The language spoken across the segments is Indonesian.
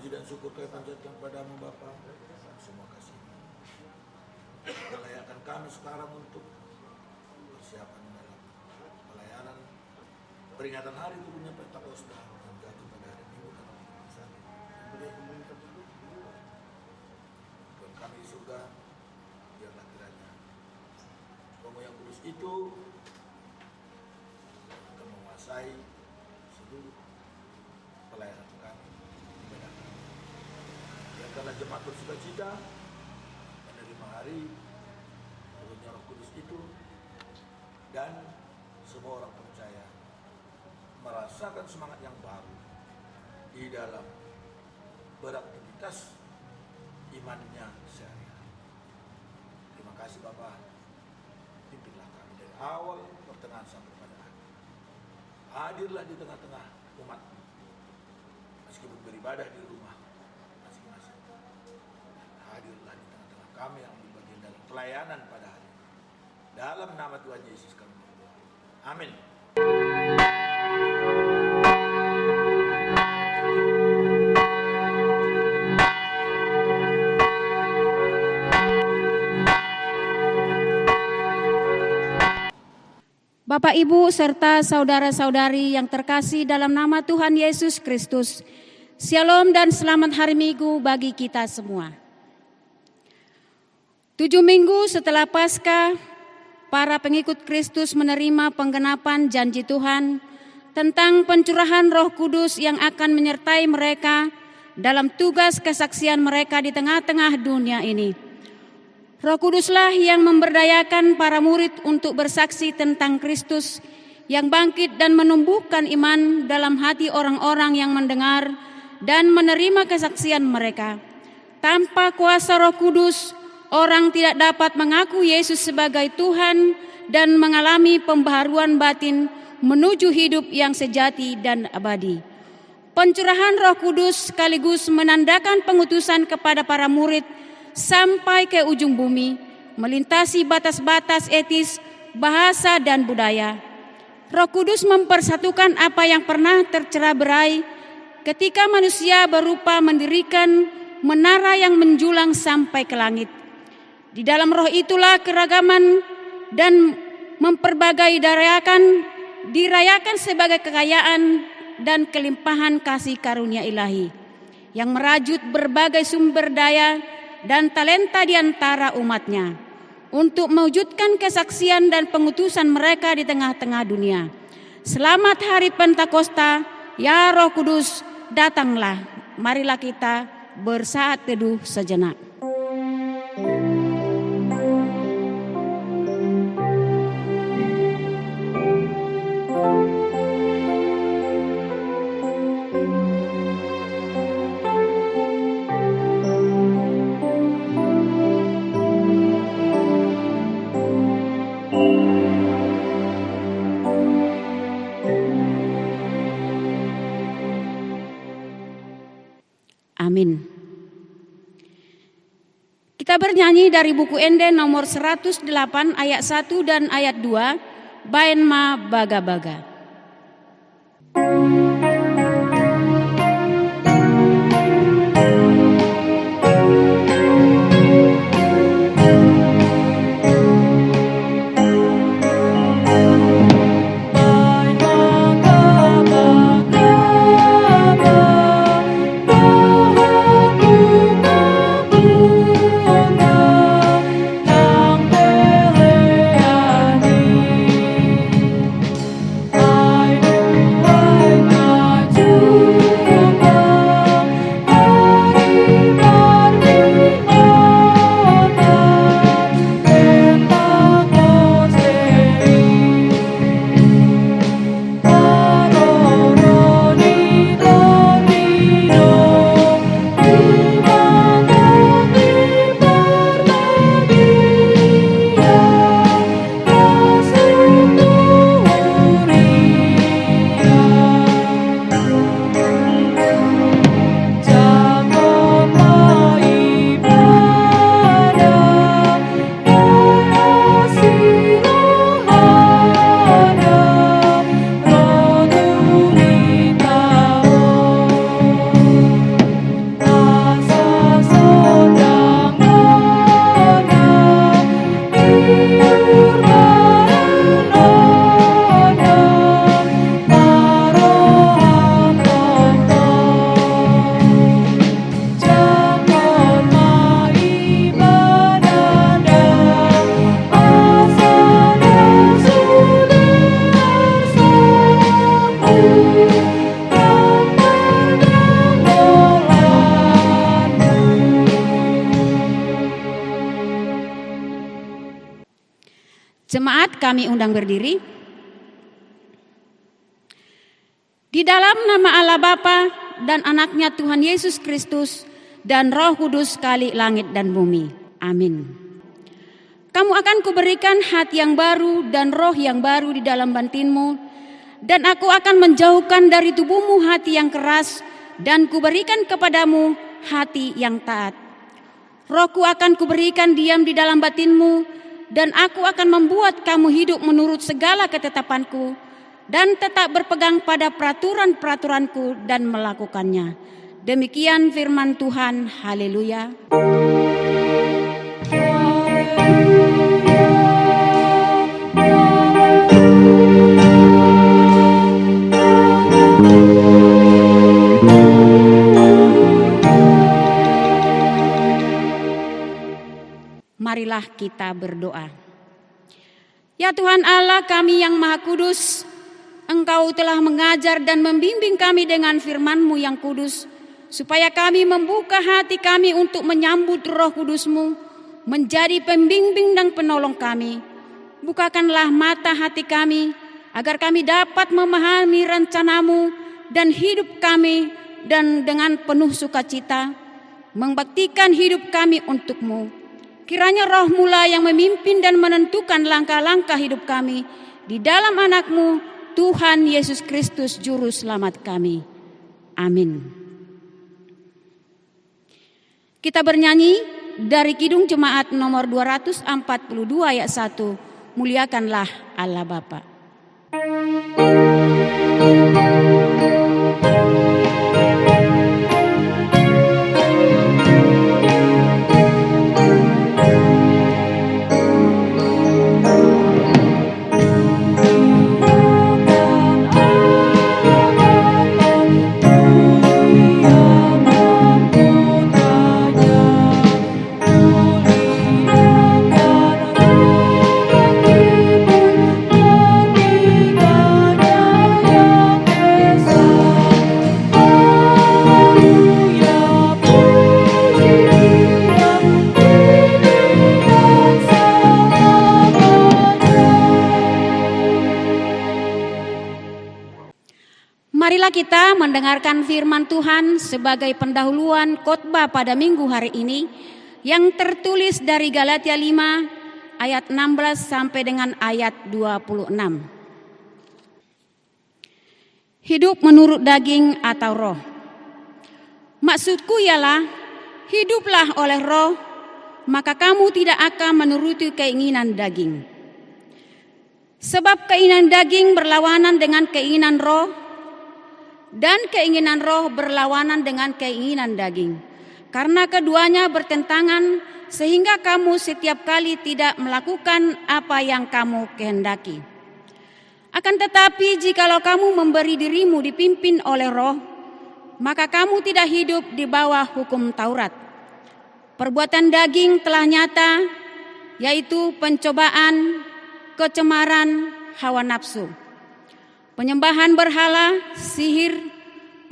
puji dan syukur kami panjatkan padamu Bapa. Semua kasih melayakkan kami sekarang untuk persiapan dalam pelayanan peringatan hari turunnya Pentakosta yang jatuh pada hari Minggu tanggal 31. Tuhan kami di surga, biarlah kiranya Romo yang kudus itu akan menguasai seluruh pelayanan kami, ibadah kami. Biarkanlah jemaat bersukacita menerima hari turunnya Roh Kudus itu, dan semua orang percaya merasakan semangat yang baru di dalam beraktivitas imannya sehari-hari. Terima kasih Bapak, pimpinlah kami dari awal, pertengahan sampai pada akhir. Hadirlah di tengah-tengah umat, meskipun beribadah di rumah masing-masing. Hadirlah di tengah-tengah kami yang berbagian dalam pelayanan pada hari ini. Dalam nama Tuhan Yesus kami berdoa. Amin. Bapak, Ibu, serta saudara-saudari yang terkasih dalam nama Tuhan Yesus Kristus, Shalom dan selamat hari Minggu bagi kita semua. 7 minggu setelah Paskah, para pengikut Kristus menerima penggenapan janji Tuhan tentang pencurahan Roh Kudus yang akan menyertai mereka dalam tugas kesaksian mereka di tengah-tengah dunia ini. Roh Kuduslah yang memberdayakan para murid untuk bersaksi tentang Kristus yang bangkit dan menumbuhkan iman dalam hati orang-orang yang mendengar dan menerima kesaksian mereka. Tanpa kuasa Roh Kudus, orang tidak dapat mengaku Yesus sebagai Tuhan dan mengalami pembaharuan batin menuju hidup yang sejati dan abadi. Pencurahan Roh Kudus sekaligus menandakan pengutusan kepada para murid sampai ke ujung bumi, melintasi batas-batas etis, bahasa, dan budaya. Roh Kudus mempersatukan apa yang pernah tercerai-berai ketika manusia berupa mendirikan menara yang menjulang sampai ke langit. Di dalam Roh itulah keragaman dan memperbagai dirayakan sebagai kekayaan dan kelimpahan kasih karunia ilahi yang merajut berbagai sumber daya dan talenta di antara umatnya untuk mewujudkan kesaksian dan pengutusan mereka di tengah-tengah dunia. Selamat Hari Pentakosta, ya Roh Kudus, datanglah. Marilah kita bersaat teduh sejenak. Amin. Kita bernyanyi dari buku Ende nomor 108 ayat 1 dan ayat 2, Baen Ma Baga-Baga. Oh Jemaat kami undang berdiri. Di dalam nama Allah Bapa dan anaknya Tuhan Yesus Kristus dan Roh Kudus sekali langit dan bumi. Amin. Kamu akan kuberikan hati yang baru dan roh yang baru di dalam batinmu, dan aku akan menjauhkan dari tubuhmu hati yang keras, dan kuberikan kepadamu hati yang taat. Rohku akan kuberikan diam di dalam batinmu, dan aku akan membuat kamu hidup menurut segala ketetapanku, dan tetap berpegang pada peraturan-peraturanku dan melakukannya. Demikian firman Tuhan. Haleluya. Marilah kita berdoa. Ya Tuhan Allah kami yang Maha Kudus, Engkau telah mengajar dan membimbing kami dengan firman-Mu yang kudus, supaya kami membuka hati kami untuk menyambut Roh Kudus-Mu, menjadi pembimbing dan penolong kami. Bukakanlah mata hati kami, agar kami dapat memahami rencana-Mu dan hidup kami, dan dengan penuh sukacita membaktikan hidup kami untuk-Mu. Kiranya Roh-Mu lah yang memimpin dan menentukan langkah-langkah hidup kami di dalam anak-Mu, Tuhan Yesus Kristus Juru Selamat kami. Amin. Kita bernyanyi dari Kidung Jemaat nomor 242 ayat 1, Muliakanlah Allah Bapa. Marilah kita mendengarkan firman Tuhan sebagai pendahuluan khotbah pada minggu hari ini yang tertulis dari Galatia 5 ayat 16 sampai dengan ayat 26. Hidup menurut daging atau roh. Maksudku ialah hiduplah oleh roh, maka kamu tidak akan menuruti keinginan daging. Sebab keinginan daging berlawanan dengan keinginan roh, dan keinginan roh berlawanan dengan keinginan daging. Karena keduanya bertentangan, sehingga kamu setiap kali tidak melakukan apa yang kamu kehendaki. Akan tetapi jikalau kamu memberi dirimu dipimpin oleh roh, maka kamu tidak hidup di bawah hukum Taurat. Perbuatan daging telah nyata, yaitu pencobaan, kecemaran, hawa nafsu, penyembahan berhala, sihir,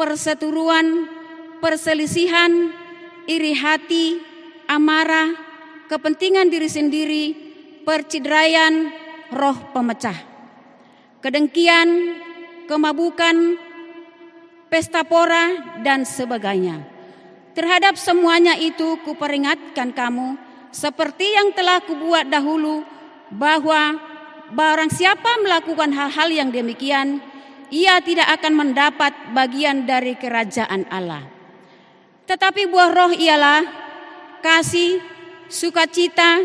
perseteruan, perselisihan, iri hati, amarah, kepentingan diri sendiri, percideraian, roh pemecah, kedengkian, kemabukan, pesta pora, dan sebagainya. Terhadap semuanya itu kuperingatkan kamu, seperti yang telah kubuat dahulu, bahwa barang siapa melakukan hal-hal yang demikian, ia tidak akan mendapat bagian dari kerajaan Allah. Tetapi buah roh ialah kasih, sukacita,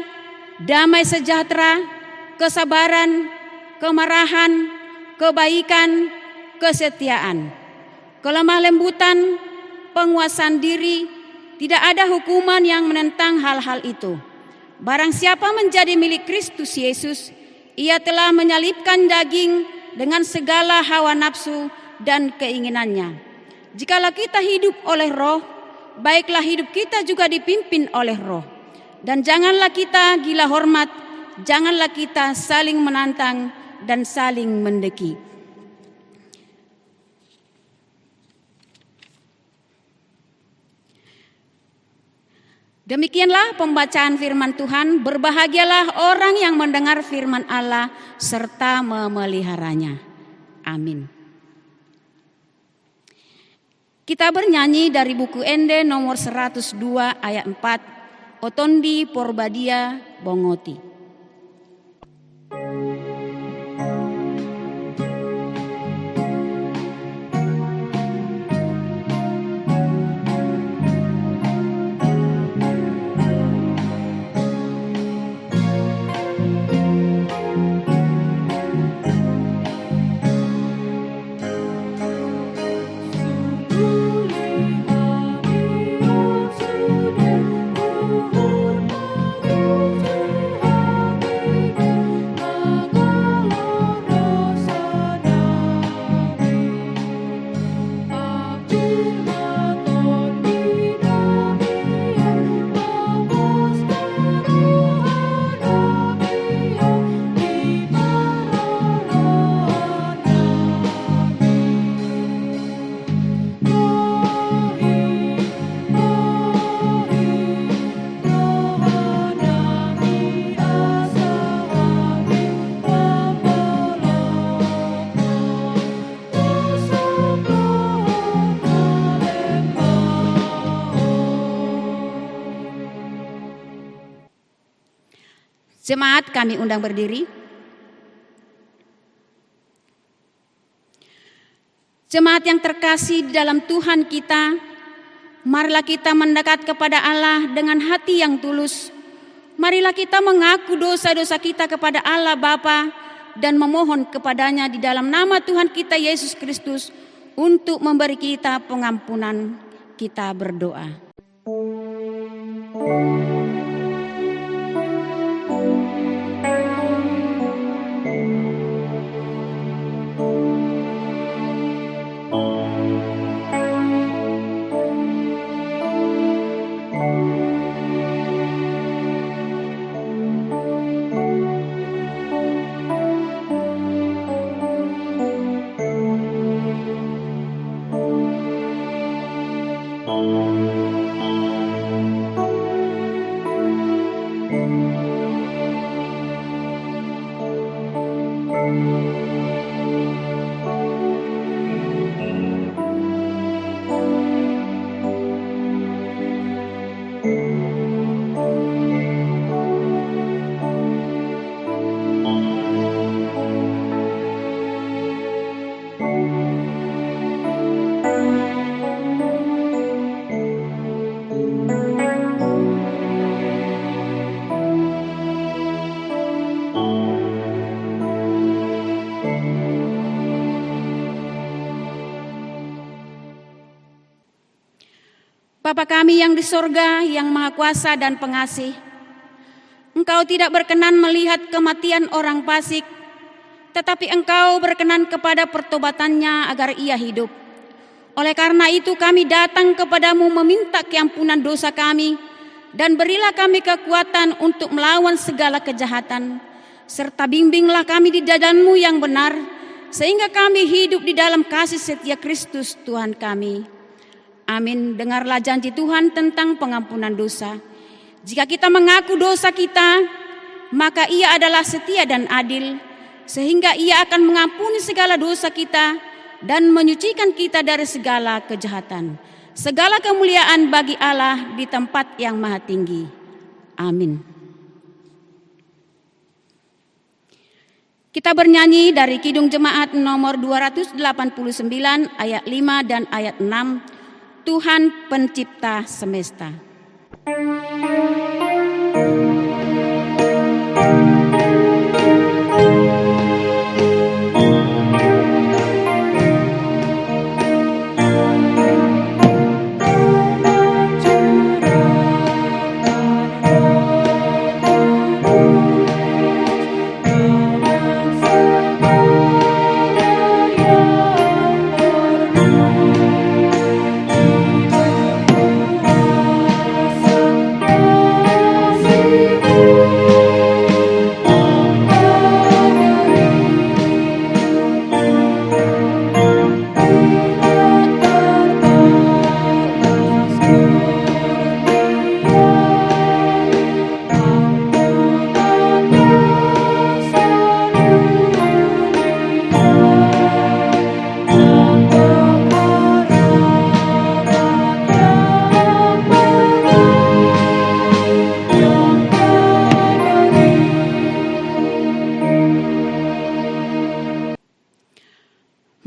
damai sejahtera, kesabaran, kemarahan, kebaikan, kesetiaan, kelemah lembutan, penguasaan diri. Tidak ada hukuman yang menentang hal-hal itu. Barang siapa menjadi milik Kristus Yesus, ia telah menyalibkan daging dengan segala hawa nafsu dan keinginannya. Jikalau kita hidup oleh roh, baiklah hidup kita juga dipimpin oleh roh. Dan janganlah kita gila hormat, janganlah kita saling menantang dan saling mendeki. Demikianlah pembacaan firman Tuhan. Berbahagialah orang yang mendengar firman Allah serta memeliharanya. Amin. Kita bernyanyi dari buku Ende nomor 102 ayat 4. Otondi Porbadia Bongoti. Jemaat kami undang berdiri. Jemaat yang terkasih di dalam Tuhan kita, marilah kita mendekat kepada Allah dengan hati yang tulus. Marilah kita mengaku dosa-dosa kita kepada Allah Bapa dan memohon kepadanya di dalam nama Tuhan kita Yesus Kristus untuk memberi kita pengampunan. Kita berdoa. Bapa kami yang di sorga, yang maha kuasa dan pengasih, Engkau tidak berkenan melihat kematian orang fasik, tetapi Engkau berkenan kepada pertobatannya agar ia hidup. Oleh karena itu kami datang kepadamu meminta keampunan dosa kami, dan berilah kami kekuatan untuk melawan segala kejahatan, serta bimbinglah kami di jalanmu yang benar, sehingga kami hidup di dalam kasih setia Kristus Tuhan kami. Amin. Dengarlah janji Tuhan tentang pengampunan dosa. Jika kita mengaku dosa kita, maka Ia adalah setia dan adil, sehingga Ia akan mengampuni segala dosa kita dan menyucikan kita dari segala kejahatan. Segala kemuliaan bagi Allah di tempat yang maha tinggi. Amin. Kita bernyanyi dari Kidung Jemaat nomor 289 ayat 5 dan ayat 6. Tuhan pencipta semesta.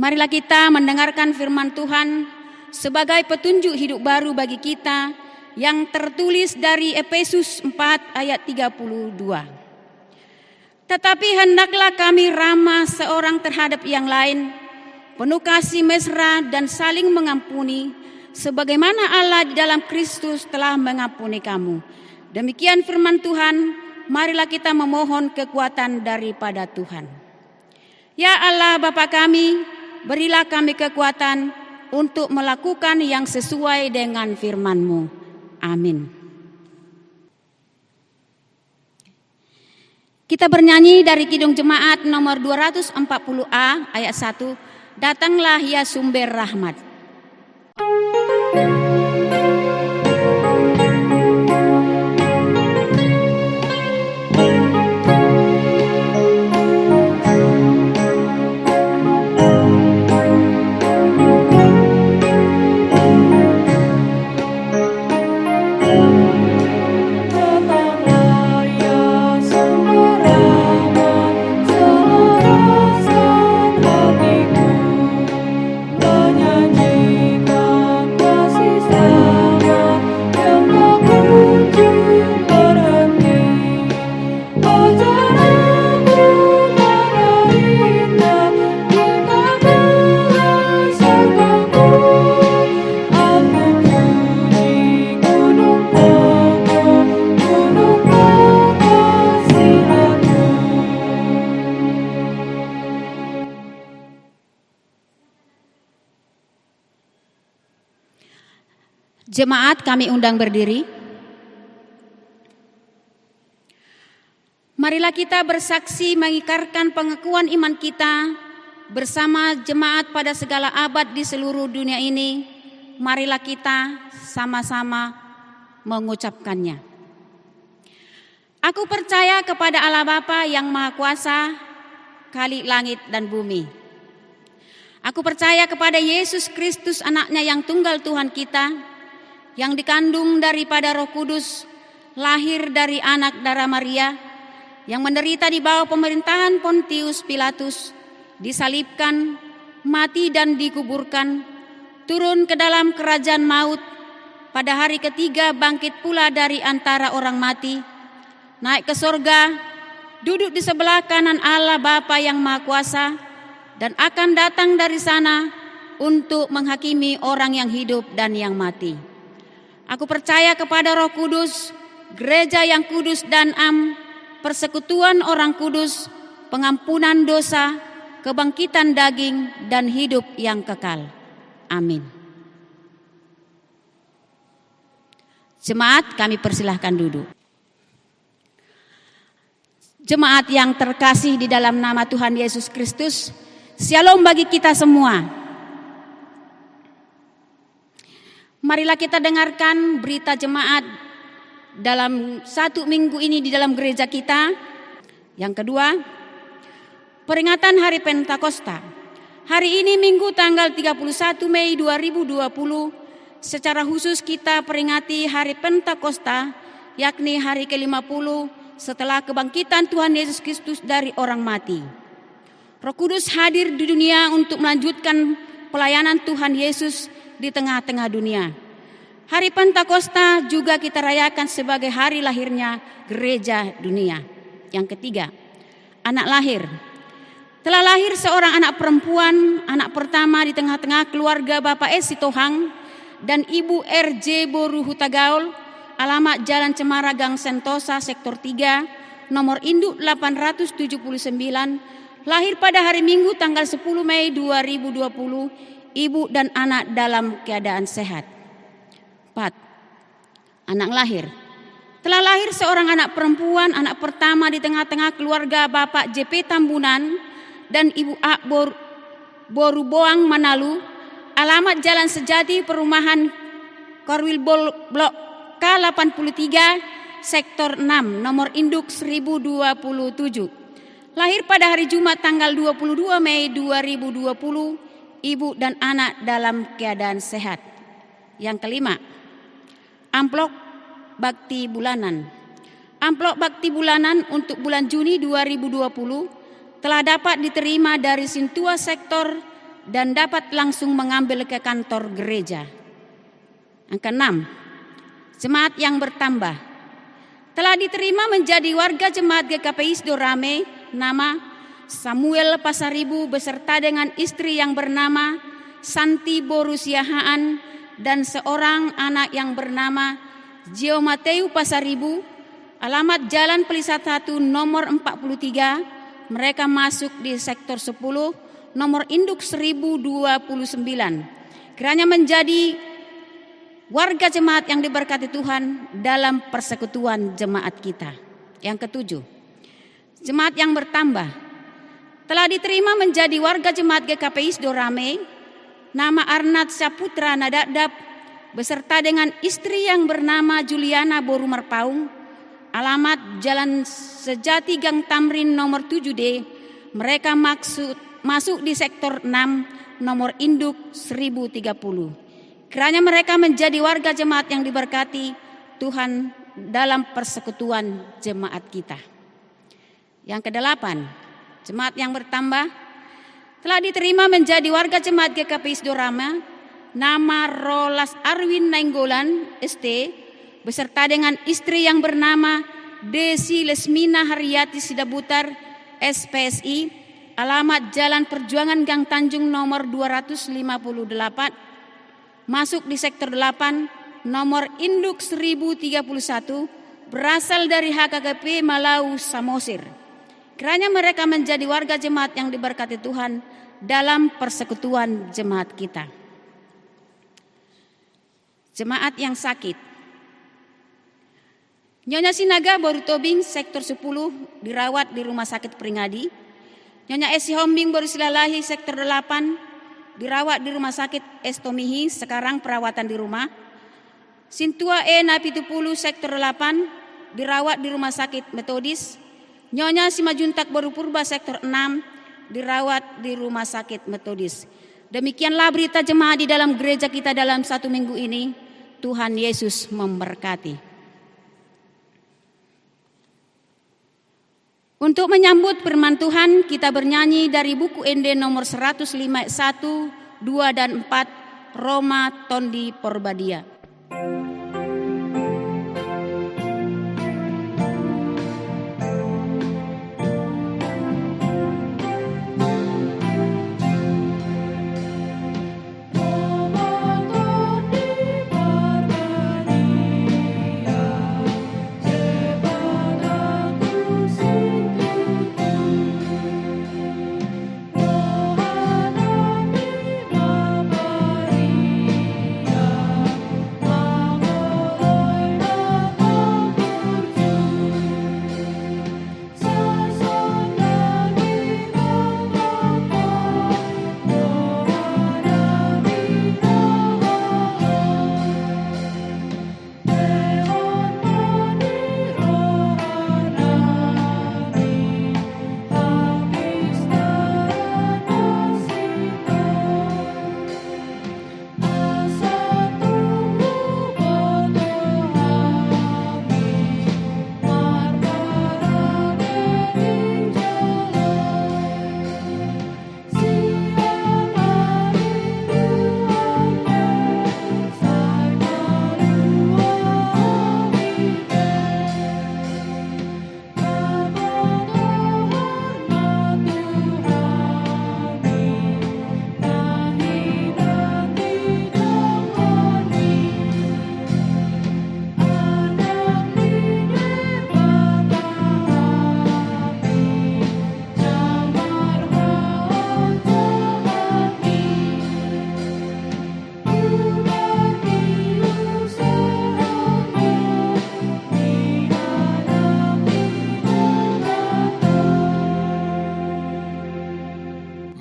Marilah kita mendengarkan firman Tuhan sebagai petunjuk hidup baru bagi kita yang tertulis dari Efesus 4 ayat 32. Tetapi hendaklah kami ramah seorang terhadap yang lain, penuh kasih mesra dan saling mengampuni, sebagaimana Allah di dalam Kristus telah mengampuni kamu. Demikian firman Tuhan, marilah kita memohon kekuatan daripada Tuhan. Ya Allah Bapa kami, berilah kami kekuatan untuk melakukan yang sesuai dengan firman-Mu. Amin. Kita bernyanyi dari Kidung Jemaat nomor 240A ayat 1, Datanglah ya sumber rahmat. Jemaat kami undang berdiri. Marilah kita bersaksi mengikrarkan pengakuan iman kita bersama jemaat pada segala abad di seluruh dunia ini. Marilah kita sama-sama mengucapkannya. Aku percaya kepada Allah Bapa yang Maha Kuasa, Khalik langit dan bumi. Aku percaya kepada Yesus Kristus, anaknya yang tunggal Tuhan kita, yang dikandung daripada Roh Kudus, lahir dari anak darah Maria, yang menderita di bawah pemerintahan Pontius Pilatus, disalibkan, mati dan dikuburkan, turun ke dalam kerajaan maut, pada hari ketiga bangkit pula dari antara orang mati, naik ke sorga, duduk di sebelah kanan Allah Bapa yang Maha Kuasa, dan akan datang dari sana untuk menghakimi orang yang hidup dan yang mati. Aku percaya kepada Roh Kudus, gereja yang kudus dan am, persekutuan orang kudus, pengampunan dosa, kebangkitan daging, dan hidup yang kekal. Amin. Jemaat, kami persilahkan duduk. Jemaat yang terkasih di dalam nama Tuhan Yesus Kristus, Shalom bagi kita semua. Marilah kita dengarkan berita jemaat dalam 1 minggu ini di dalam gereja kita. Yang kedua, peringatan Hari Pentakosta. Hari ini Minggu tanggal 31 Mei 2020, secara khusus kita peringati Hari Pentakosta, yakni hari ke-50 setelah kebangkitan Tuhan Yesus Kristus dari orang mati. Roh Kudus hadir di dunia untuk melanjutkan pelayanan Tuhan Yesus di tengah-tengah dunia. Hari Pentakosta juga kita rayakan sebagai hari lahirnya gereja dunia. Yang ketiga, anak lahir. Telah lahir seorang anak perempuan, anak pertama di tengah-tengah keluarga Bapak S. Sitohang dan Ibu R.J. Boru Hutagaul, alamat Jalan Cemara Gang Sentosa, Sektor 3, nomor induk 879, lahir pada hari Minggu tanggal 10 Mei 2020, ibu dan anak dalam keadaan sehat. 4. Anak lahir. Telah lahir seorang anak perempuan, anak pertama di tengah-tengah keluarga Bapak J.P. Tambunan dan Ibu A. Boru Boang Manalu, alamat Jalan Sejati, Perumahan Korwil Blok K83, Sektor 6, nomor induk 1027. Lahir pada hari Jumat tanggal 22 Mei 2020, ibu dan anak dalam keadaan sehat. Yang kelima, amplop bakti bulanan. Amplop bakti bulanan untuk bulan Juni 2020 telah dapat diterima dari Sintua Sektor dan dapat langsung mengambil ke kantor gereja. Yang keenam, jemaat yang bertambah. Telah diterima menjadi warga jemaat GKPI Sidorame nama Samuel Pasaribu beserta dengan istri yang bernama Santi Borusiahaan dan seorang anak yang bernama Gio Mateu Pasaribu, alamat Jalan Pelisat 1 nomor 43, mereka masuk di sektor 10, nomor induk 1029. Kiranya menjadi warga jemaat yang diberkati Tuhan dalam persekutuan jemaat kita. Yang ketujuh, jemaat yang bertambah. Telah diterima menjadi warga jemaat GKPI Sidorame nama Arnat Saputra Nadadap beserta dengan istri yang bernama Juliana Boru Merpaung, alamat Jalan Sejati Gang Tamrin nomor 7D. Mereka masuk di sektor 6 nomor induk 1030. Kiranya mereka menjadi warga jemaat yang diberkati Tuhan dalam persekutuan jemaat kita. Yang kedelapan, jemaat yang bertambah. Telah diterima menjadi warga jemaat GKPI Sidorame nama Rolas Arwin Nainggolan ST beserta dengan istri yang bernama Desi Lesmina Haryati Sidabutar SPSI, alamat Jalan Perjuangan Gang Tanjung nomor 258, masuk di sektor 8 nomor induk 1031, berasal dari HKGP Malau Samosir. Kiranya mereka menjadi warga jemaat yang diberkati Tuhan dalam persekutuan jemaat kita. Jemaat yang sakit. Nyonya Sinaga Boru Tobing sektor 10 dirawat di Rumah Sakit Peringadi. Nyonya Esi Hombing Boru Silalahi sektor 8 dirawat di Rumah Sakit Estomihi, sekarang perawatan di rumah. Sintua E Napitupulu sektor 8 dirawat di Rumah Sakit Metodis. Nyonya Simajuntak Boru Purba sektor 6 dirawat di Rumah Sakit Metodis. Demikianlah berita jemaat di dalam gereja kita dalam 1 minggu ini. Tuhan Yesus memberkati. Untuk menyambut firman Tuhan, kita bernyanyi dari buku Ende nomor 105 1, 2 dan 4, Roma Tondi Porbadia.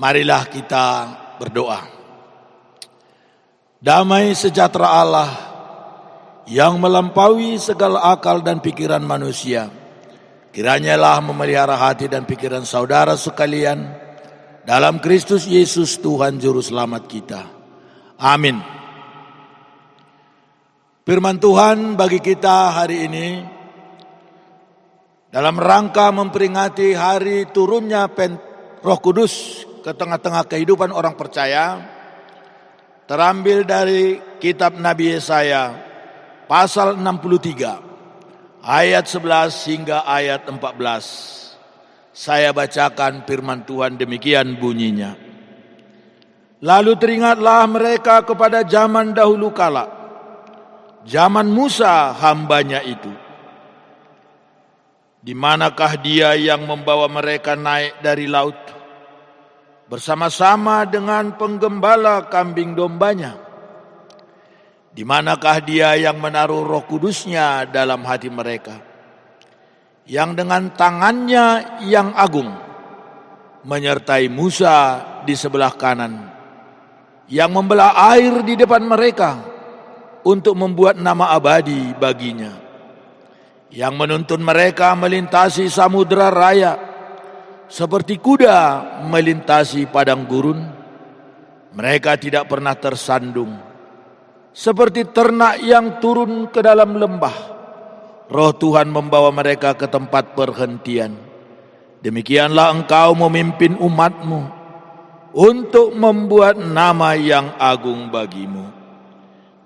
Marilah kita berdoa. Damai sejahtera Allah yang melampaui segala akal dan pikiran manusia, kiranyalah memelihara hati dan pikiran saudara sekalian dalam Kristus Yesus Tuhan Juru Selamat kita. Amin. Firman Tuhan bagi kita hari ini dalam rangka memperingati hari turunnya Roh Kudus ke tengah-tengah kehidupan orang percaya terambil dari kitab Nabi Yesaya pasal 63 ayat 11 hingga ayat 14. Saya bacakan firman Tuhan, demikian bunyinya. Lalu teringatlah mereka kepada zaman dahulu kala, zaman Musa hambanya itu. Di manakah dia yang membawa mereka naik dari laut bersama-sama dengan penggembala kambing dombanya? Di manakah dia yang menaruh Roh Kudusnya dalam hati mereka, yang dengan tangannya yang agung menyertai Musa di sebelah kanan, yang membelah air di depan mereka untuk membuat nama abadi baginya, yang menuntun mereka melintasi samudera raya seperti kuda melintasi padang gurun. Mereka tidak pernah tersandung, seperti ternak yang turun ke dalam lembah. Roh Tuhan membawa mereka ke tempat perhentian. Demikianlah engkau memimpin umatmu untuk membuat nama yang agung bagimu.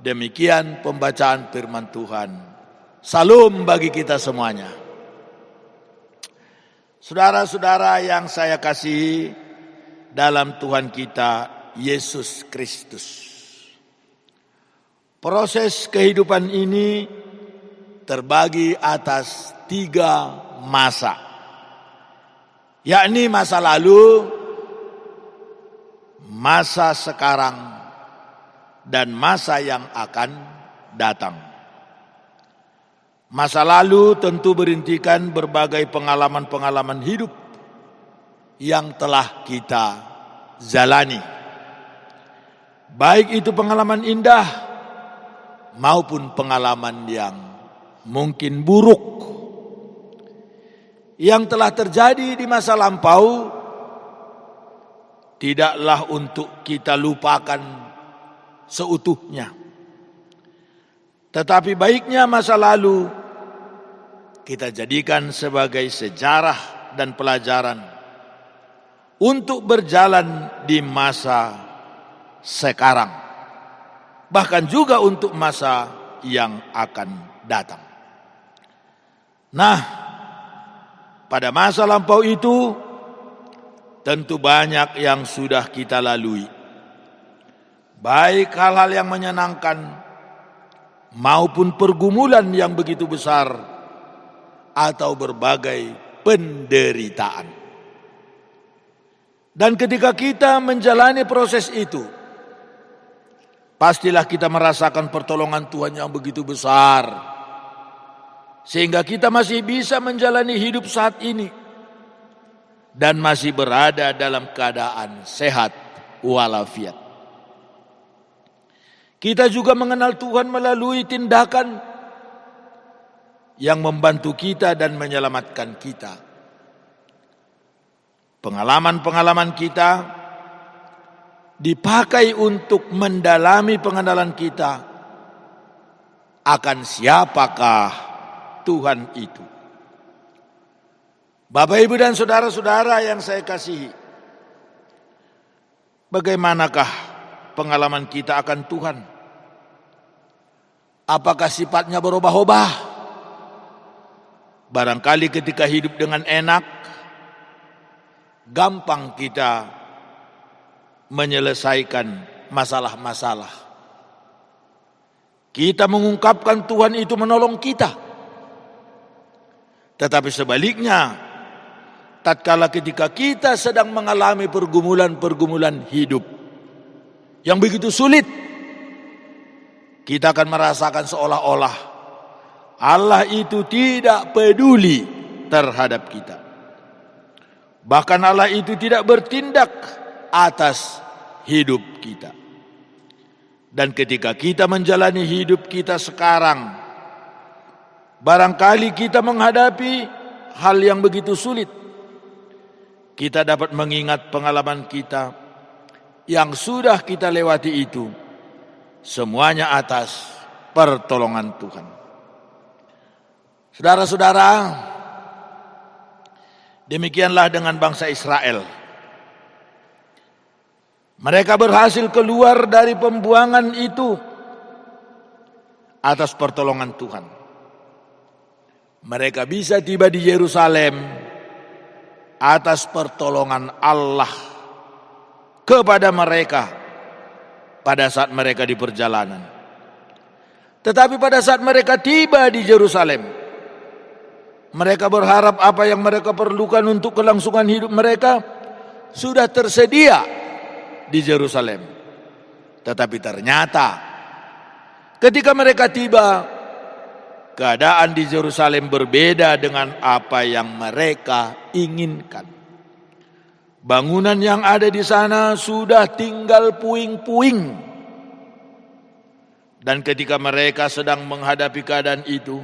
Demikian pembacaan firman Tuhan. Salam bagi kita semuanya. Saudara-saudara yang saya kasihi dalam Tuhan kita Yesus Kristus, proses kehidupan ini terbagi atas 3 masa, yakni masa lalu, masa sekarang, dan masa yang akan datang. Masa lalu tentu berintikan berbagai pengalaman-pengalaman hidup yang telah kita jalani, baik itu pengalaman indah maupun pengalaman yang mungkin buruk. Yang telah terjadi di masa lampau tidaklah untuk kita lupakan seutuhnya, tetapi baiknya masa lalu kita jadikan sebagai sejarah dan pelajaran untuk berjalan di masa sekarang, bahkan juga untuk masa yang akan datang. Nah, pada masa lampau itu tentu banyak yang sudah kita lalui, baik hal-hal yang menyenangkan maupun pergumulan yang begitu besar atau berbagai penderitaan. Dan ketika kita menjalani proses itu, pastilah kita merasakan pertolongan Tuhan yang begitu besar, sehingga kita masih bisa menjalani hidup saat ini dan masih berada dalam keadaan sehat walafiat. Kita juga mengenal Tuhan melalui tindakan yang membantu kita dan menyelamatkan kita. Pengalaman-pengalaman kita dipakai untuk mendalami pengenalan kita akan siapakah Tuhan itu. Bapak, Ibu, dan saudara-saudara yang saya kasihi, bagaimanakah pengalaman kita akan Tuhan? Apakah sifatnya berubah-ubah? Barangkali ketika hidup dengan enak, gampang kita menyelesaikan masalah-masalah. Kita mengungkapkan Tuhan itu menolong kita. Tetapi sebaliknya, tatkala ketika kita sedang mengalami pergumulan-pergumulan hidup yang begitu sulit, kita akan merasakan seolah-olah Allah itu tidak peduli terhadap kita. Bahkan Allah itu tidak bertindak atas hidup kita. Dan ketika kita menjalani hidup kita sekarang, barangkali kita menghadapi hal yang begitu sulit, kita dapat mengingat pengalaman kita yang sudah kita lewati itu, semuanya atas pertolongan Tuhan. Saudara-saudara, demikianlah dengan bangsa Israel. Mereka berhasil keluar dari pembuangan itu atas pertolongan Tuhan. Mereka bisa tiba di Yerusalem atas pertolongan Allah kepada mereka pada saat mereka di perjalanan. Tetapi pada saat mereka tiba di Yerusalem, mereka berharap apa yang mereka perlukan untuk kelangsungan hidup mereka sudah tersedia di Yerusalem. Tetapi ternyata ketika mereka tiba, keadaan di Yerusalem berbeda dengan apa yang mereka inginkan. Bangunan yang ada di sana sudah tinggal puing-puing. Dan ketika mereka sedang menghadapi keadaan itu,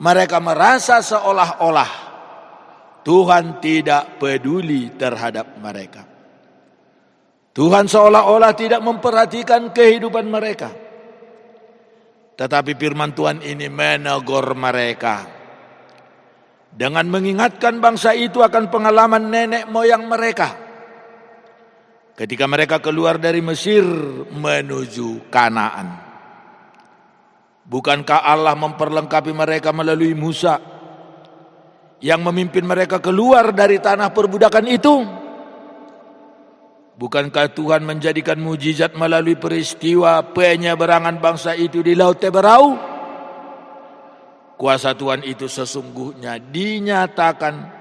mereka merasa seolah-olah Tuhan tidak peduli terhadap mereka. Tuhan seolah-olah tidak memperhatikan kehidupan mereka. Tetapi firman Tuhan ini menegur mereka dengan mengingatkan bangsa itu akan pengalaman nenek moyang mereka ketika mereka keluar dari Mesir menuju Kanaan. Bukankah Allah memperlengkapi mereka melalui Musa yang memimpin mereka keluar dari tanah perbudakan itu? Bukankah Tuhan menjadikan mujizat melalui peristiwa penyeberangan bangsa itu di Laut Teberau? Kuasa Tuhan itu sesungguhnya dinyatakan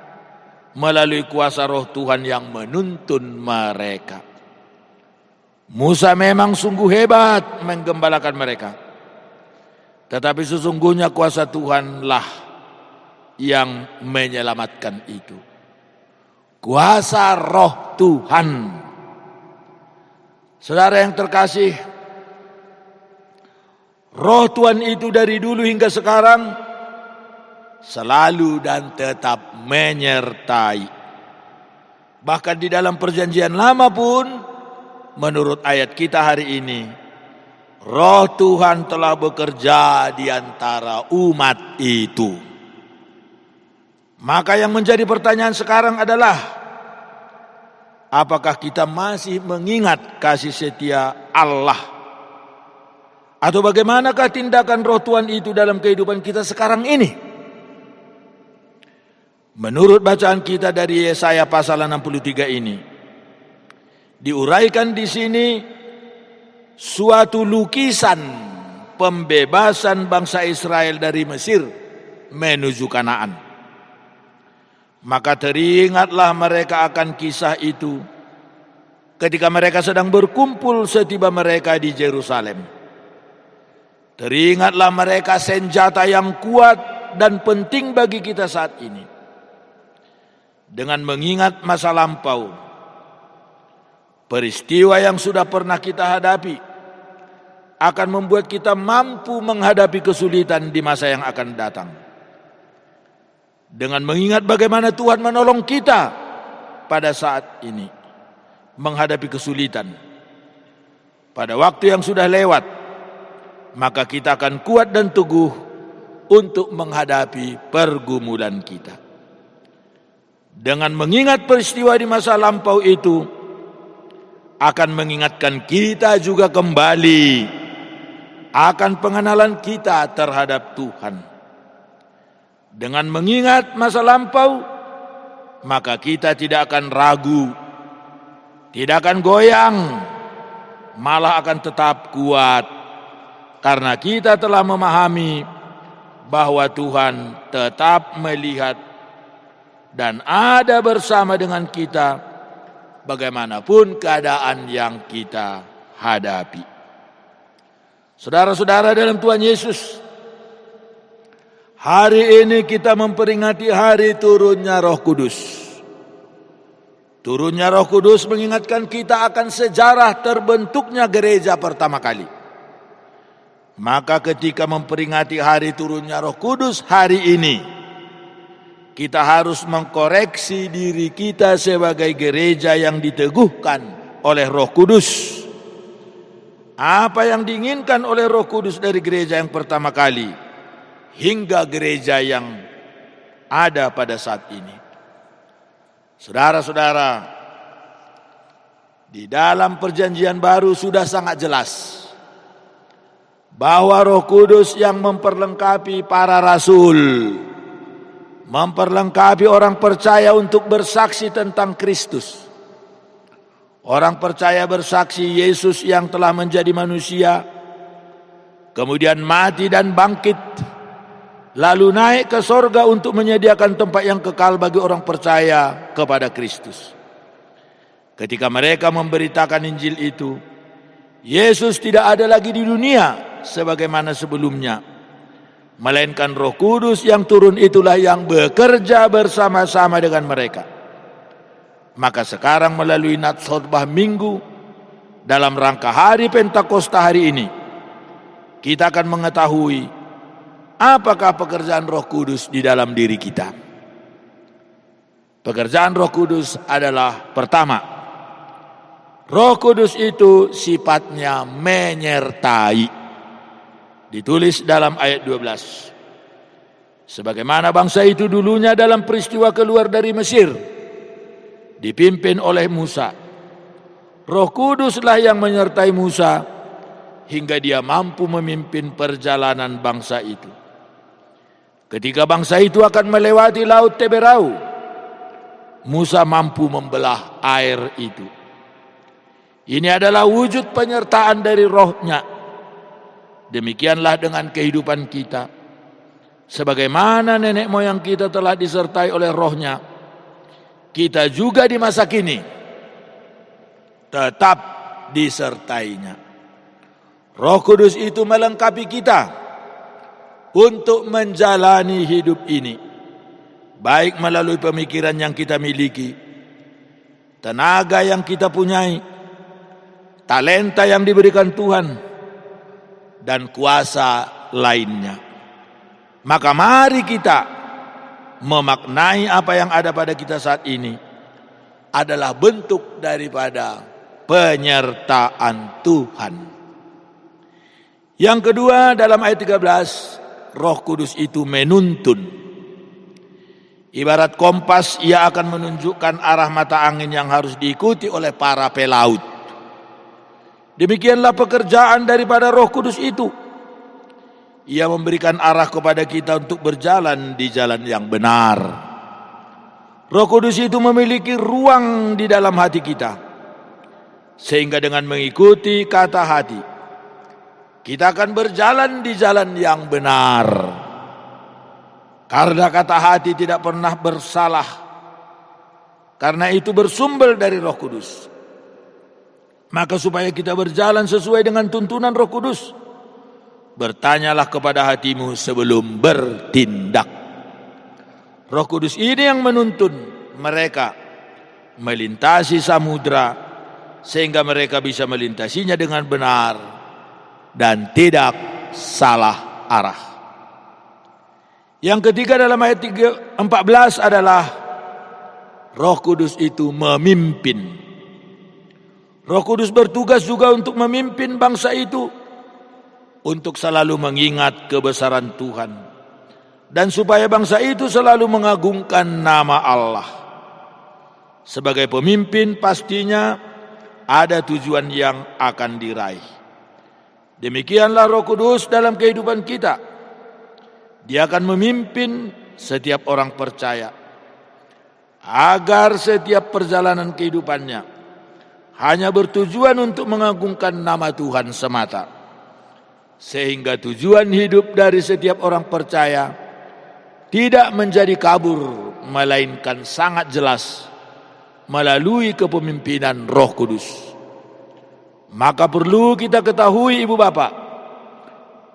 melalui kuasa Roh Tuhan yang menuntun mereka. Musa memang sungguh hebat menggembalakan mereka, tetapi sesungguhnya kuasa Tuhanlah yang menyelamatkan itu. Kuasa Roh Tuhan. Saudara yang terkasih, Roh Tuhan itu dari dulu hingga sekarang selalu dan tetap menyertai. Bahkan di dalam perjanjian lama pun, menurut ayat kita hari ini, Roh Tuhan telah bekerja di antara umat itu. Maka yang menjadi pertanyaan sekarang adalah, apakah kita masih mengingat kasih setia Allah? Atau bagaimanakah tindakan Roh Tuhan itu dalam kehidupan kita sekarang ini? Menurut bacaan kita dari Yesaya pasal 63 ini, diuraikan di sini suatu lukisan pembebasan bangsa Israel dari Mesir menuju Kanaan. Maka teringatlah mereka akan kisah itu ketika mereka sedang berkumpul setiba mereka di Yerusalem. Teringatlah mereka senjata yang kuat dan penting bagi kita saat ini. Dengan mengingat masa lampau, peristiwa yang sudah pernah kita hadapi akan membuat kita mampu menghadapi kesulitan di masa yang akan datang. Dengan mengingat bagaimana Tuhan menolong kita pada saat ini menghadapi kesulitan pada waktu yang sudah lewat, maka kita akan kuat dan teguh untuk menghadapi pergumulan kita. Dengan mengingat peristiwa di masa lampau itu akan mengingatkan kita juga kembali akan pengenalan kita terhadap Tuhan. Dengan mengingat masa lampau, maka kita tidak akan ragu, tidak akan goyang, malah akan tetap kuat, karena kita telah memahami bahwa Tuhan tetap melihat dan ada bersama dengan kita bagaimanapun keadaan yang kita hadapi. Saudara-saudara dalam Tuhan Yesus, hari ini kita memperingati hari turunnya Roh Kudus. Turunnya Roh Kudus mengingatkan kita akan sejarah terbentuknya gereja pertama kali. Maka ketika memperingati hari turunnya Roh Kudus hari ini, kita harus mengkoreksi diri kita sebagai gereja yang diteguhkan oleh Roh Kudus. Apa yang diinginkan oleh Roh Kudus dari gereja yang pertama kali hingga gereja yang ada pada saat ini. Saudara-saudara, Di dalam perjanjian baru sudah sangat jelas bahwa Roh Kudus yang memperlengkapi para rasul, memperlengkapi orang percaya untuk bersaksi tentang Kristus. Orang percaya bersaksi Yesus yang telah menjadi manusia, kemudian mati dan bangkit, lalu naik ke sorga untuk menyediakan tempat yang kekal bagi orang percaya kepada Kristus. Ketika mereka memberitakan Injil itu, Yesus tidak ada lagi di dunia sebagaimana sebelumnya, melainkan Roh Kudus yang turun itulah yang bekerja bersama-sama dengan mereka. Maka sekarang melalui Nats Khotbah Minggu dalam rangka hari Pentakosta hari ini, kita akan mengetahui apakah pekerjaan Roh Kudus di dalam diri kita. Pekerjaan Roh Kudus adalah pertama, Roh Kudus itu sifatnya menyertai. Ditulis dalam ayat 12. Sebagaimana bangsa itu dulunya dalam peristiwa keluar dari Mesir, dipimpin oleh Musa, Roh Kuduslah yang menyertai Musa hingga dia mampu memimpin perjalanan bangsa itu. Ketika bangsa itu akan melewati Laut Teberau, Musa mampu membelah air itu. Ini adalah wujud penyertaan dari Roh-Nya. Demikianlah dengan kehidupan kita. Sebagaimana nenek moyang kita telah disertai oleh Roh-Nya, kita juga di masa kini tetap disertainya. Roh Kudus itu melengkapi kita untuk menjalani hidup ini, baik melalui pemikiran yang kita miliki, tenaga yang kita punyai, talenta yang diberikan Tuhan, dan kuasa lainnya. Maka mari kita memaknai apa yang ada pada kita saat ini adalah bentuk daripada penyertaan Tuhan. Yang kedua, dalam ayat 13, Roh Kudus itu menuntun. Ibarat kompas, ia akan menunjukkan arah mata angin yang harus diikuti oleh para pelaut. Demikianlah pekerjaan daripada Roh Kudus itu. Ia memberikan arah kepada kita untuk berjalan di jalan yang benar. Roh Kudus itu memiliki ruang di dalam hati kita, sehingga dengan mengikuti kata hati, kita akan berjalan di jalan yang benar. Karena kata hati tidak pernah bersalah, karena itu bersumber dari Roh Kudus. Maka supaya kita berjalan sesuai dengan tuntunan Roh Kudus, bertanyalah kepada hatimu sebelum bertindak. Roh Kudus ini yang menuntun mereka melintasi samudra, sehingga mereka bisa melintasinya dengan benar dan tidak salah arah. Yang ketiga dalam ayat 14 adalah Roh Kudus itu memimpin. Roh Kudus bertugas juga untuk memimpin bangsa itu untuk selalu mengingat kebesaran Tuhan, dan supaya bangsa itu selalu mengagungkan nama Allah. Sebagai pemimpin pastinya ada tujuan yang akan diraih. Demikianlah Roh Kudus dalam kehidupan kita. Dia akan memimpin setiap orang percaya agar setiap perjalanan kehidupannya hanya bertujuan untuk mengagungkan nama Tuhan semata. Sehingga tujuan hidup dari setiap orang percaya tidak menjadi kabur, melainkan sangat jelas melalui kepemimpinan Roh Kudus. Maka perlu kita ketahui ibu bapak,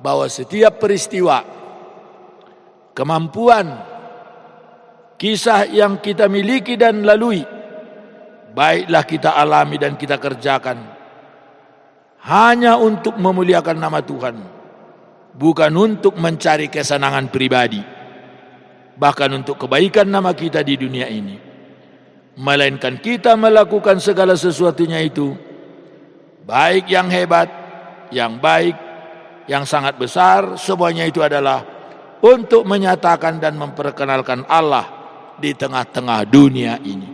bahwa setiap peristiwa, kemampuan, kisah yang kita miliki dan lalui, baiklah kita alami dan kita kerjakan hanya untuk memuliakan nama Tuhan, bukan untuk mencari kesenangan pribadi, bahkan untuk kebaikan nama kita di dunia ini, melainkan kita melakukan segala sesuatunya itu, baik yang hebat, yang baik, yang sangat besar, semuanya itu adalah untuk menyatakan dan memperkenalkan Allah di tengah-tengah dunia ini.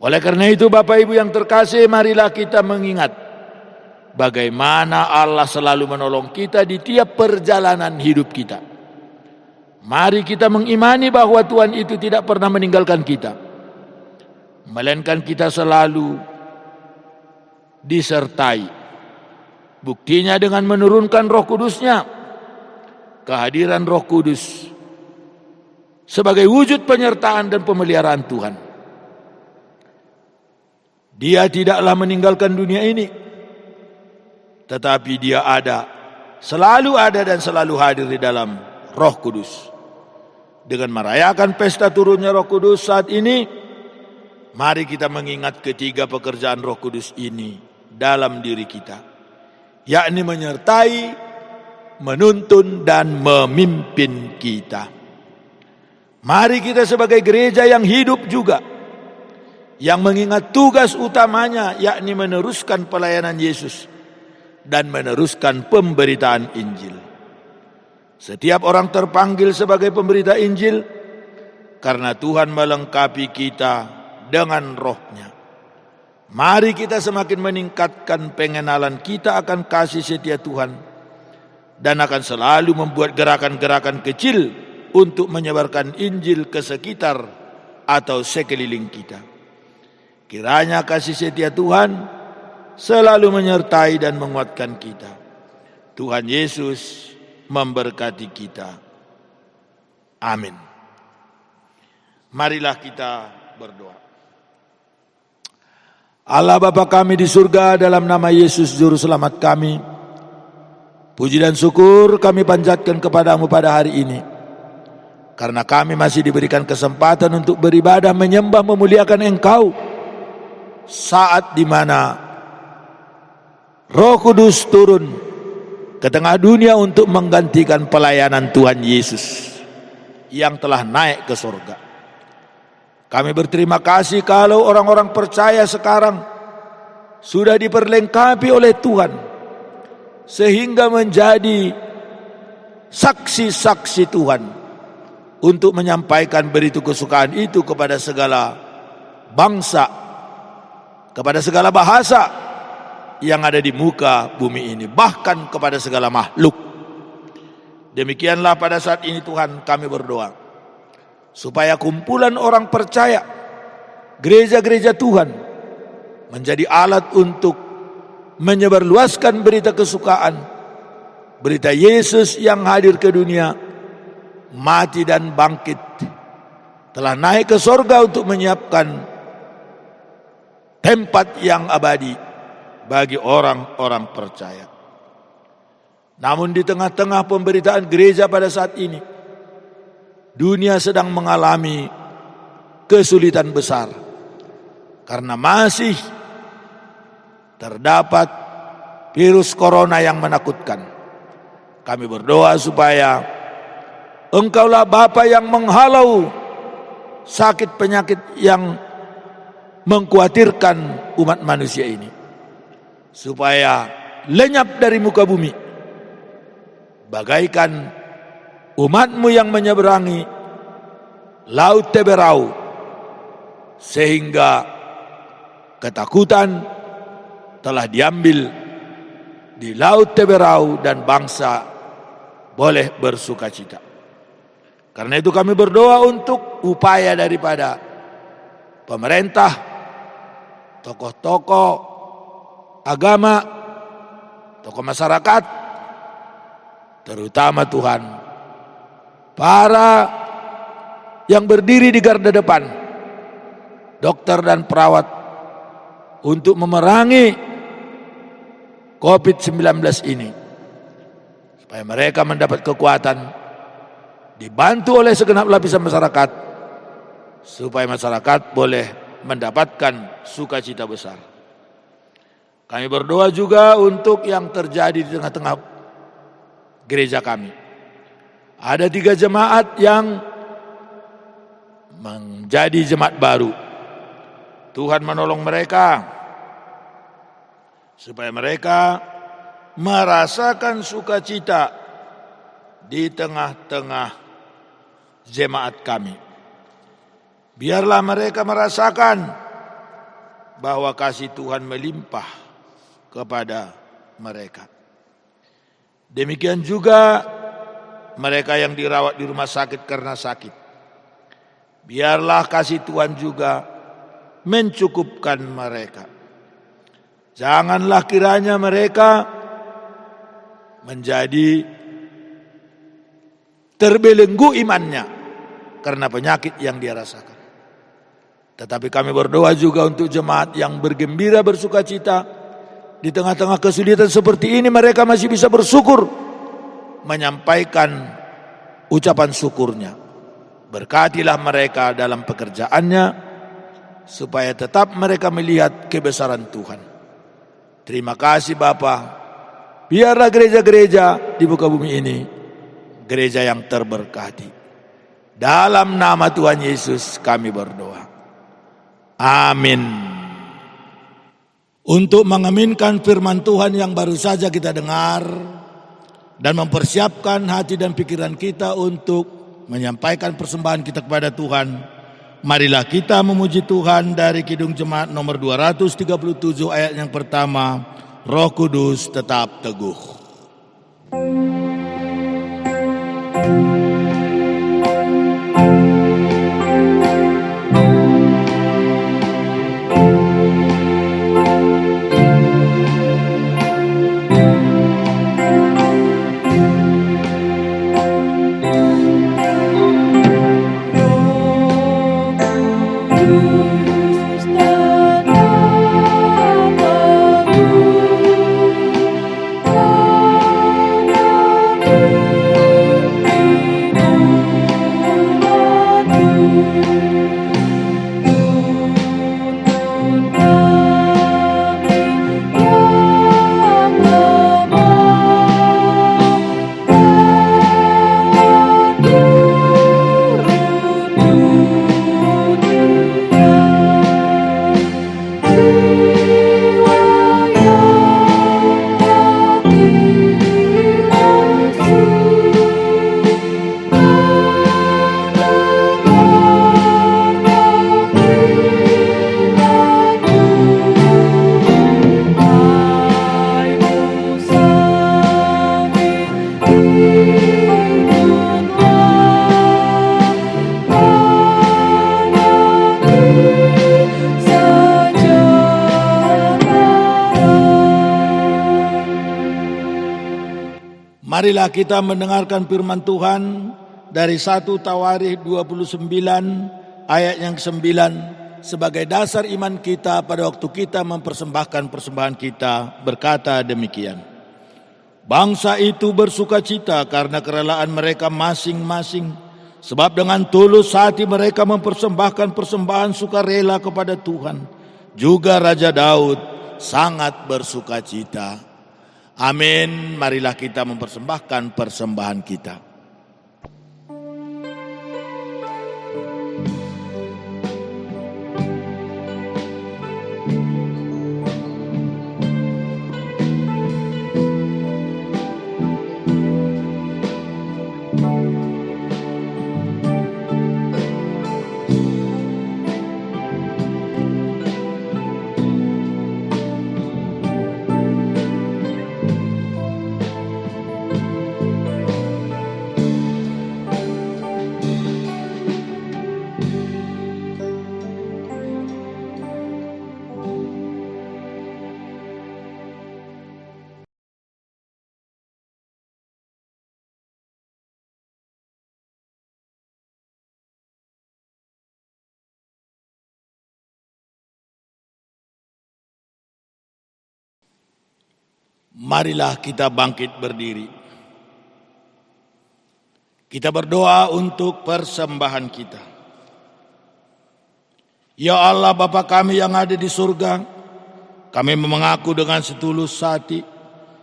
Oleh karena itu Bapak Ibu yang terkasih, marilah kita mengingat bagaimana Allah selalu menolong kita di tiap perjalanan hidup kita. Mari kita mengimani bahwa Tuhan itu tidak pernah meninggalkan kita, melainkan kita selalu disertai. Buktinya dengan menurunkan Roh Kudus-Nya. Kehadiran Roh Kudus sebagai wujud penyertaan dan pemeliharaan Tuhan. Dia tidaklah meninggalkan dunia ini, tetapi dia selalu ada dan selalu hadir di dalam Roh Kudus. Dengan merayakan pesta turunnya Roh Kudus saat ini, mari kita mengingat ketiga pekerjaan Roh Kudus ini dalam diri kita, yakni menyertai, menuntun, dan memimpin kita. Mari kita sebagai gereja yang hidup juga, yang mengingat tugas utamanya, yakni meneruskan pelayanan Yesus dan meneruskan pemberitaan Injil. Setiap orang terpanggil sebagai pemberita Injil karena Tuhan melengkapi kita dengan Roh-Nya. Mari kita semakin meningkatkan pengenalan kita akan kasih setia Tuhan dan akan selalu membuat gerakan-gerakan kecil untuk menyebarkan Injil ke sekitar atau sekeliling kita. Kiranya kasih setia Tuhan selalu menyertai dan menguatkan kita. Tuhan Yesus memberkati kita. Amin. Marilah kita berdoa. Allah Bapa kami di surga, dalam nama Yesus Juru Selamat kami, puji dan syukur kami panjatkan kepadamu pada hari ini, karena kami masih diberikan kesempatan untuk beribadah, menyembah, memuliakan Engkau, saat di mana Roh Kudus turun ke tengah dunia untuk menggantikan pelayanan Tuhan Yesus yang telah naik ke surga. Kami berterima kasih kalau orang-orang percaya sekarang sudah diperlengkapi oleh Tuhan sehingga menjadi saksi-saksi Tuhan untuk menyampaikan berita kesukaan itu kepada segala bangsa, kepada segala bahasa yang ada di muka bumi ini, bahkan kepada segala makhluk. Demikianlah pada saat ini Tuhan kami berdoa, supaya kumpulan orang percaya, gereja-gereja Tuhan, menjadi alat untuk menyebarluaskan berita kesukaan, berita Yesus yang hadir ke dunia, mati dan bangkit, telah naik ke sorga untuk menyiapkan tempat yang abadi bagi orang-orang percaya. Namun di tengah-tengah pemberitaan gereja pada saat ini, dunia sedang mengalami kesulitan besar karena masih terdapat virus corona yang menakutkan. Kami berdoa supaya Engkaulah Bapa yang menghalau sakit penyakit yang mengkhawatirkan umat manusia ini, supaya lenyap dari muka bumi, bagaikan umat-Mu yang menyeberangi Laut Teberau, sehingga ketakutan telah diambil di Laut Teberau dan bangsa boleh bersukacita. Karena itu kami berdoa untuk upaya daripada pemerintah, tokoh-tokoh agama, tokoh masyarakat, terutama Tuhan, para yang berdiri di garda depan, dokter dan perawat, untuk memerangi COVID-19 ini, supaya mereka mendapat kekuatan, dibantu oleh segenap lapisan masyarakat, supaya masyarakat boleh mendapatkan sukacita besar. Kami berdoa juga untuk yang terjadi di tengah-tengah gereja kami. Ada 3 jemaat yang menjadi jemaat baru. Tuhan menolong mereka supaya mereka merasakan sukacita di tengah-tengah jemaat kami. Biarlah mereka merasakan bahwa kasih Tuhan melimpah kepada mereka. Demikian juga mereka yang dirawat di rumah sakit karena sakit. Biarlah kasih Tuhan juga mencukupkan mereka. Janganlah kiranya mereka menjadi terbelenggu imannya karena penyakit yang dia rasakan. Tetapi kami berdoa juga untuk jemaat yang bergembira bersukacita di tengah-tengah kesulitan seperti ini, mereka masih bisa bersyukur, menyampaikan ucapan syukurnya. Berkatilah mereka dalam pekerjaannya supaya tetap mereka melihat kebesaran Tuhan. Terima kasih Bapa. Biarlah gereja-gereja di muka bumi ini gereja yang terberkati. Dalam nama Tuhan Yesus kami berdoa. Amin. Untuk mengaminkan firman Tuhan yang baru saja kita dengar dan mempersiapkan hati dan pikiran kita untuk menyampaikan persembahan kita kepada Tuhan, marilah kita memuji Tuhan dari Kidung Jemaat nomor 237 ayat yang pertama, Roh Kudus tetap teguh. Marilah kita mendengarkan firman Tuhan dari 1 Tawarikh 29 ayat yang ke-9 sebagai dasar iman kita pada waktu kita mempersembahkan persembahan kita, berkata demikian. Bangsa itu bersukacita karena kerelaan mereka masing-masing, sebab dengan tulus hati mereka mempersembahkan persembahan sukarela kepada Tuhan. Juga Raja Daud sangat bersukacita. Amin. Marilah kita mempersembahkan persembahan kita. Marilah kita bangkit berdiri. Kita berdoa untuk persembahan kita. Ya Allah Bapa kami yang ada di surga, kami mengaku dengan setulus hati,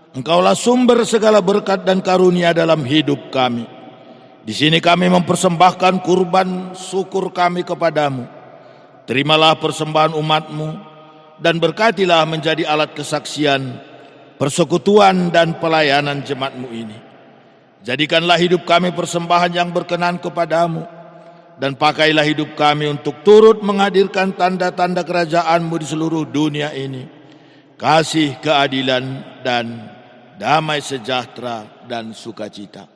Engkaulah sumber segala berkat dan karunia dalam hidup kami. Di sini kami mempersembahkan kurban syukur kami kepadamu. Terimalah persembahan umat-Mu dan berkatilah menjadi alat kesaksian, persekutuan dan pelayanan jemaat-Mu ini. Jadikanlah hidup kami persembahan yang berkenan kepadamu, dan pakailah hidup kami untuk turut menghadirkan tanda-tanda kerajaan-Mu di seluruh dunia ini. Kasih, keadilan, dan damai sejahtera dan sukacita.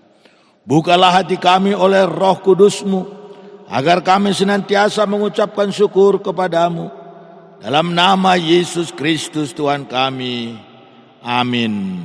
Bukalah hati kami oleh Roh Kudus-Mu, agar kami senantiasa mengucapkan syukur kepadamu. Dalam nama Yesus Kristus Tuhan kami. Amin.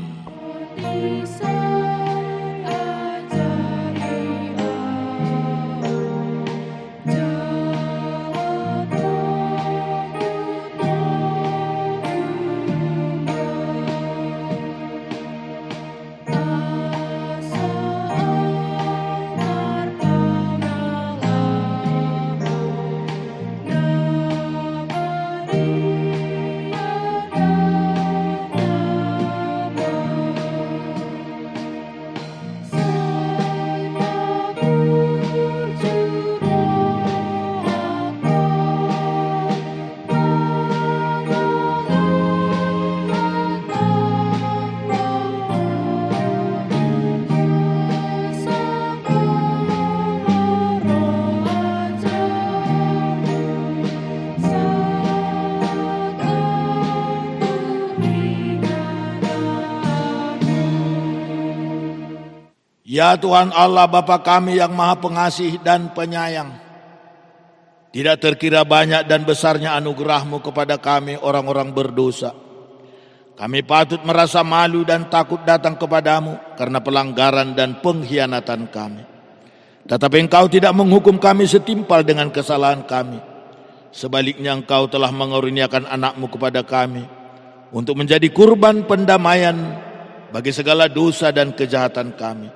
Ya Tuhan Allah Bapa kami yang Maha Pengasih dan Penyayang, tidak terkira banyak dan besarnya anugerah-Mu kepada kami orang-orang berdosa. Kami patut merasa malu dan takut datang kepadamu karena pelanggaran dan pengkhianatan kami. Tetapi Engkau tidak menghukum kami setimpal dengan kesalahan kami. Sebaliknya Engkau telah mengaruniakan anak-Mu kepada kami untuk menjadi kurban pendamaian bagi segala dosa dan kejahatan kami,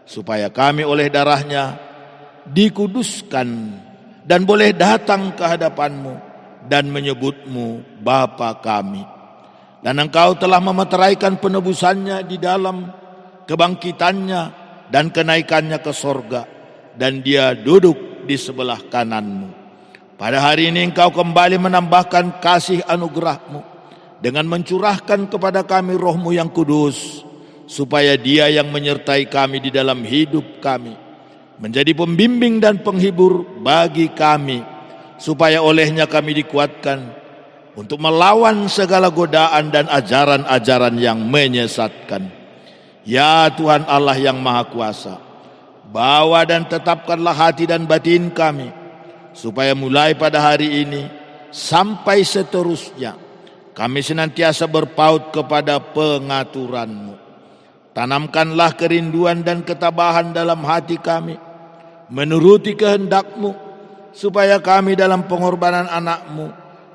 supaya kami oleh darahnya dikuduskan dan boleh datang ke hadapan-Mu dan menyebut-Mu Bapa kami. Dan Engkau telah memeteraikan penebusannya di dalam kebangkitannya dan kenaikannya ke sorga, dan Dia duduk di sebelah kanan-Mu. Pada hari ini Engkau kembali menambahkan kasih anugerah-Mu dengan mencurahkan kepada kami Roh-Mu yang kudus, supaya Dia yang menyertai kami di dalam hidup kami menjadi pembimbing dan penghibur bagi kami, supaya olehnya kami dikuatkan untuk melawan segala godaan dan ajaran-ajaran yang menyesatkan. Ya Tuhan Allah yang Maha Kuasa, bawa dan tetapkanlah hati dan batin kami, supaya mulai pada hari ini sampai seterusnya kami senantiasa berpaut kepada pengaturan-Mu. Tanamkanlah kerinduan dan ketabahan dalam hati kami, menuruti kehendak-Mu, supaya kami dalam pengorbanan anak-Mu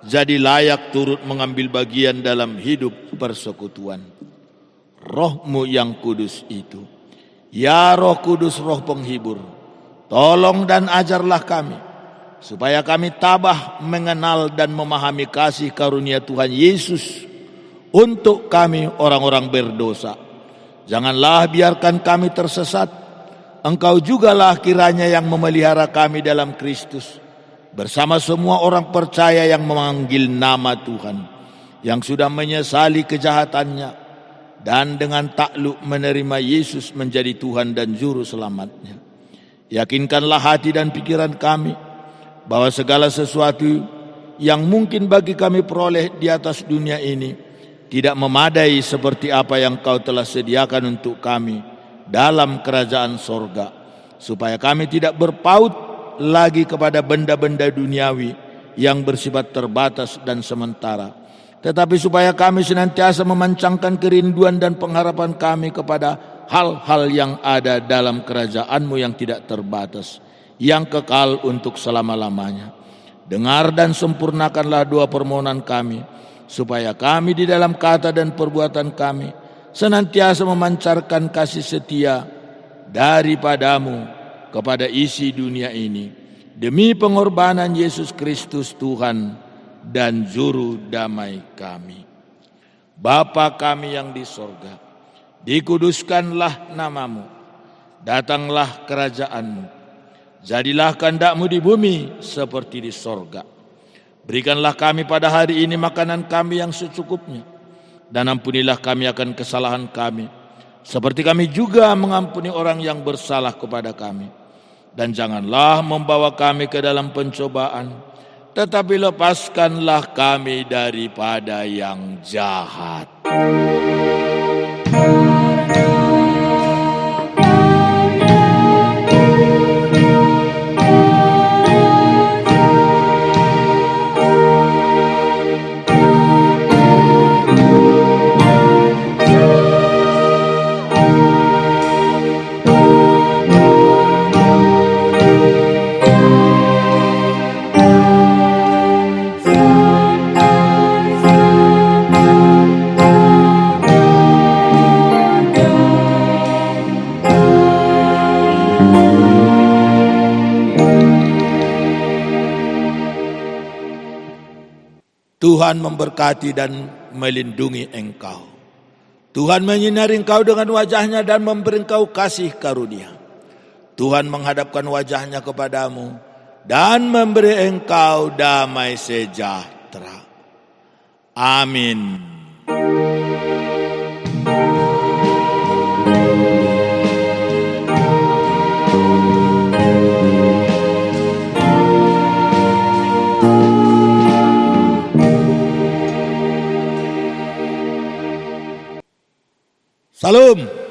jadi layak turut mengambil bagian dalam hidup persekutuan. Roh-Mu yang kudus itu, ya Roh Kudus, Roh penghibur, tolong dan ajarlah kami, supaya kami tabah mengenal dan memahami kasih karunia Tuhan Yesus untuk kami orang-orang berdosa. Janganlah biarkan kami tersesat. Engkau jugalah kiranya yang memelihara kami dalam Kristus, bersama semua orang percaya yang memanggil nama Tuhan, yang sudah menyesali kejahatannya dan dengan takluk menerima Yesus menjadi Tuhan dan Juru Selamatnya. Yakinkanlah hati dan pikiran kami bahwa segala sesuatu yang mungkin bagi kami peroleh di atas dunia ini tidak memadai seperti apa yang Kau telah sediakan untuk kami dalam kerajaan sorga, supaya kami tidak berpaut lagi kepada benda-benda duniawi yang bersifat terbatas dan sementara, tetapi supaya kami senantiasa memancangkan kerinduan dan pengharapan kami kepada hal-hal yang ada dalam kerajaan-Mu yang tidak terbatas, yang kekal untuk selama-lamanya. Dengar dan sempurnakanlah doa permohonan kami, supaya kami di dalam kata dan perbuatan kami senantiasa memancarkan kasih setia daripada-Mu kepada isi dunia ini, demi pengorbanan Yesus Kristus Tuhan dan Juru Damai kami. Bapa kami yang di sorga, dikuduskanlah nama-Mu, datanglah kerajaan-Mu, jadilah kehendak-Mu di bumi seperti di sorga. Berikanlah kami pada hari ini makanan kami yang secukupnya, dan ampunilah kami akan kesalahan kami, seperti kami juga mengampuni orang yang bersalah kepada kami. dan janganlah membawa kami ke dalam pencobaan, tetapi lepaskanlah kami daripada yang jahat. Tuhan memberkati dan melindungi engkau. Tuhan menyinari engkau dengan wajah-Nya dan memberi engkau kasih karunia. Tuhan menghadapkan wajah-Nya kepadamu dan memberi engkau damai sejahtera. Amin. Salam.